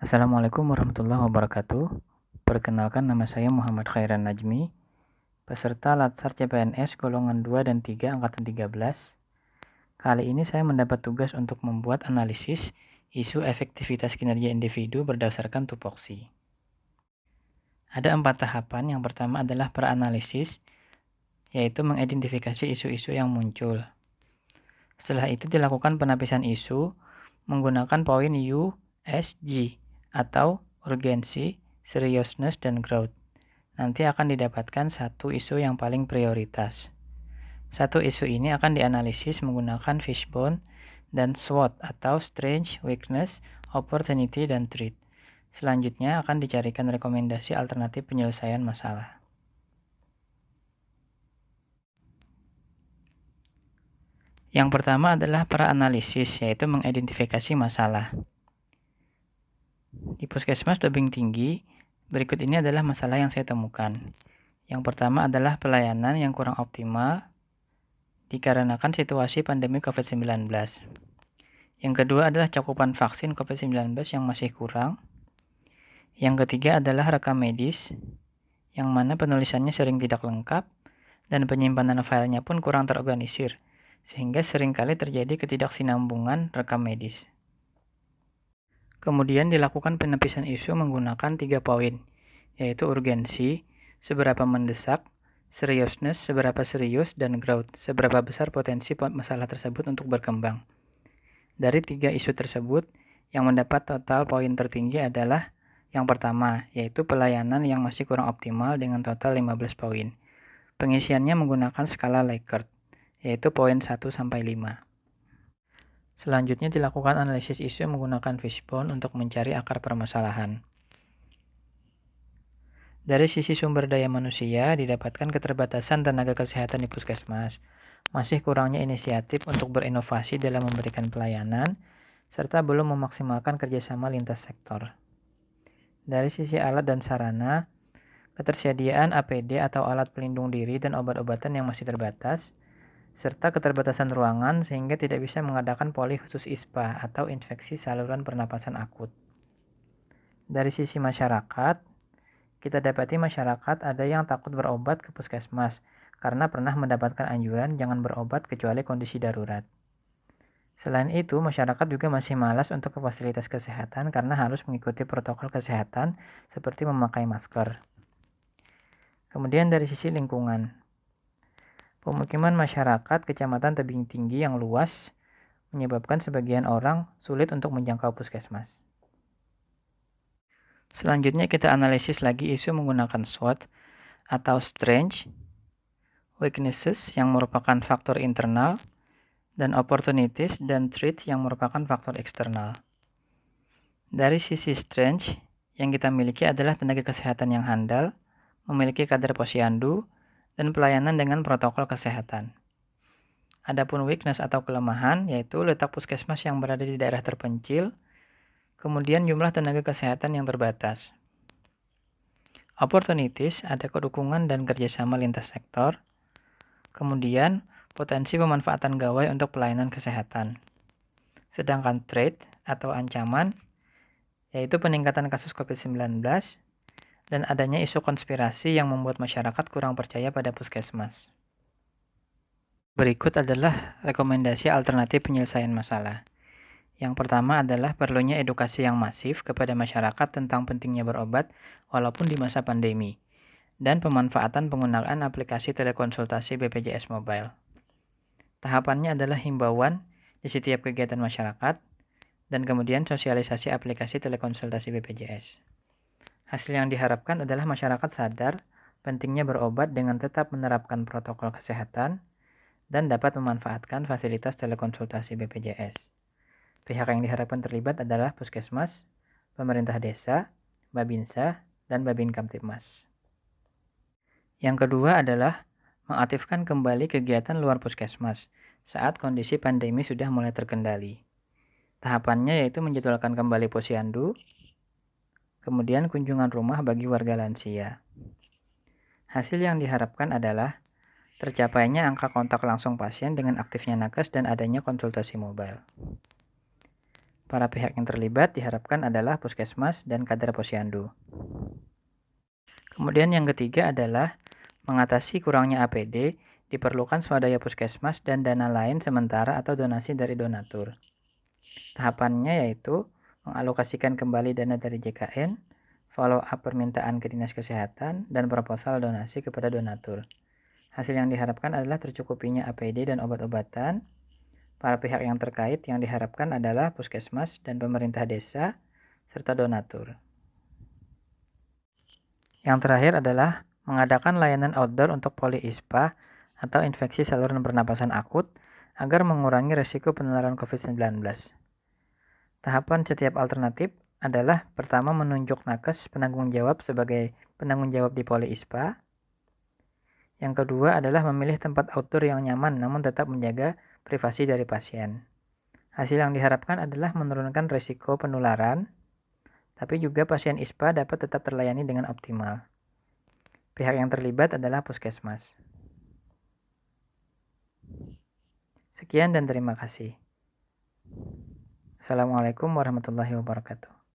Assalamualaikum warahmatullahi wabarakatuh. Perkenalkan, nama saya Muhammad Khairan Najmi, peserta Latsar CPNS golongan 2 dan 3 angkatan 13. Kali ini saya mendapat tugas untuk membuat analisis isu efektivitas kinerja individu berdasarkan tupoksi. Ada 4 tahapan. Yang pertama adalah pra-analisis, yaitu mengidentifikasi isu-isu yang muncul. Setelah itu dilakukan penapisan isu menggunakan poin U, S, G atau urgensi, seriousness, dan growth. Nanti akan didapatkan satu isu yang paling prioritas. Satu isu ini akan dianalisis menggunakan fishbone dan SWOT atau strength, weakness, opportunity, dan threat. Selanjutnya akan dicarikan rekomendasi alternatif penyelesaian masalah. Yang pertama adalah pra-analisis, yaitu mengidentifikasi masalah. Di Puskesmas Tebing Tinggi, berikut ini adalah masalah yang saya temukan. Yang pertama adalah pelayanan yang kurang optimal dikarenakan situasi pandemi COVID-19. Yang kedua adalah cakupan vaksin COVID-19 yang masih kurang. Yang ketiga adalah rekam medis, yang mana penulisannya sering tidak lengkap dan penyimpanan filenya pun kurang terorganisir, sehingga seringkali terjadi ketidaksinambungan rekam medis. Kemudian dilakukan penapisan isu menggunakan 3 poin, yaitu urgensi, seberapa mendesak, seriousness, seberapa serius, dan growth, seberapa besar potensi masalah tersebut untuk berkembang. Dari 3 isu tersebut, yang mendapat total poin tertinggi adalah yang pertama, yaitu pelayanan yang masih kurang optimal dengan total 15 poin. Pengisiannya menggunakan skala Likert, yaitu poin 1-5. Selanjutnya dilakukan analisis isu menggunakan fishbone untuk mencari akar permasalahan. Dari sisi sumber daya manusia, didapatkan keterbatasan tenaga kesehatan di puskesmas, masih kurangnya inisiatif untuk berinovasi dalam memberikan pelayanan, serta belum memaksimalkan kerjasama lintas sektor. Dari sisi alat dan sarana, ketersediaan APD atau alat pelindung diri dan obat-obatan yang masih terbatas, serta keterbatasan ruangan sehingga tidak bisa mengadakan poli khusus ISPA atau infeksi saluran pernapasan akut. Dari sisi masyarakat, kita dapati masyarakat ada yang takut berobat ke puskesmas karena pernah mendapatkan anjuran jangan berobat kecuali kondisi darurat. Selain itu, masyarakat juga masih malas untuk ke fasilitas kesehatan karena harus mengikuti protokol kesehatan seperti memakai masker. Kemudian dari sisi lingkungan, pemukiman masyarakat Kecamatan Tebing Tinggi yang luas menyebabkan sebagian orang sulit untuk menjangkau puskesmas. Selanjutnya kita analisis lagi isu menggunakan SWOT atau strength, weaknesses yang merupakan faktor internal, dan opportunities dan threat yang merupakan faktor eksternal. Dari sisi strength, yang kita miliki adalah tenaga kesehatan yang handal, memiliki kadar posyandu, dan pelayanan dengan protokol kesehatan. Adapun weakness atau kelemahan, yaitu letak puskesmas yang berada di daerah terpencil, kemudian jumlah tenaga kesehatan yang terbatas. Opportunities ada kedukungan dan kerjasama lintas sektor, kemudian potensi pemanfaatan gawai untuk pelayanan kesehatan. Sedangkan threat atau ancaman, yaitu peningkatan kasus COVID-19 dan adanya isu konspirasi yang membuat masyarakat kurang percaya pada puskesmas. Berikut adalah rekomendasi alternatif penyelesaian masalah. Yang pertama adalah perlunya edukasi yang masif kepada masyarakat tentang pentingnya berobat walaupun di masa pandemi, dan pemanfaatan penggunaan aplikasi telekonsultasi BPJS Mobile. Tahapannya adalah himbauan di setiap kegiatan masyarakat, dan kemudian sosialisasi aplikasi telekonsultasi BPJS. Hasil yang diharapkan adalah masyarakat sadar pentingnya berobat dengan tetap menerapkan protokol kesehatan dan dapat memanfaatkan fasilitas telekonsultasi BPJS. Pihak yang diharapkan terlibat adalah puskesmas, pemerintah desa, Babinsa, dan Babin Kamtibmas. Yang kedua adalah mengaktifkan kembali kegiatan luar puskesmas saat kondisi pandemi sudah mulai terkendali. Tahapannya yaitu menjadwalkan kembali posyandu, kemudian kunjungan rumah bagi warga lansia. Hasil yang diharapkan adalah tercapainya angka kontak langsung pasien dengan aktifnya nakes dan adanya konsultasi mobile. Para pihak yang terlibat diharapkan adalah puskesmas dan kader posyandu. Kemudian yang ketiga adalah mengatasi kurangnya APD, diperlukan swadaya puskesmas dan dana lain sementara atau donasi dari donatur. Tahapannya yaitu mengalokasikan kembali dana dari JKN, follow up permintaan ke Dinas Kesehatan, dan proposal donasi kepada donatur. Hasil yang diharapkan adalah tercukupinya APD dan obat-obatan. Para pihak yang terkait yang diharapkan adalah puskesmas dan pemerintah desa, serta donatur. Yang terakhir adalah mengadakan layanan outdoor untuk poli-ISPA atau infeksi saluran pernapasan akut agar mengurangi risiko penularan COVID-19. Tahapan setiap alternatif adalah pertama menunjuk nakes penanggung jawab sebagai penanggung jawab di poli-ISPA. Yang kedua adalah memilih tempat outdoor yang nyaman namun tetap menjaga privasi dari pasien. Hasil yang diharapkan adalah menurunkan risiko penularan, tapi juga pasien ISPA dapat tetap terlayani dengan optimal. Pihak yang terlibat adalah puskesmas. Sekian dan terima kasih. Assalamualaikum warahmatullahi wabarakatuh.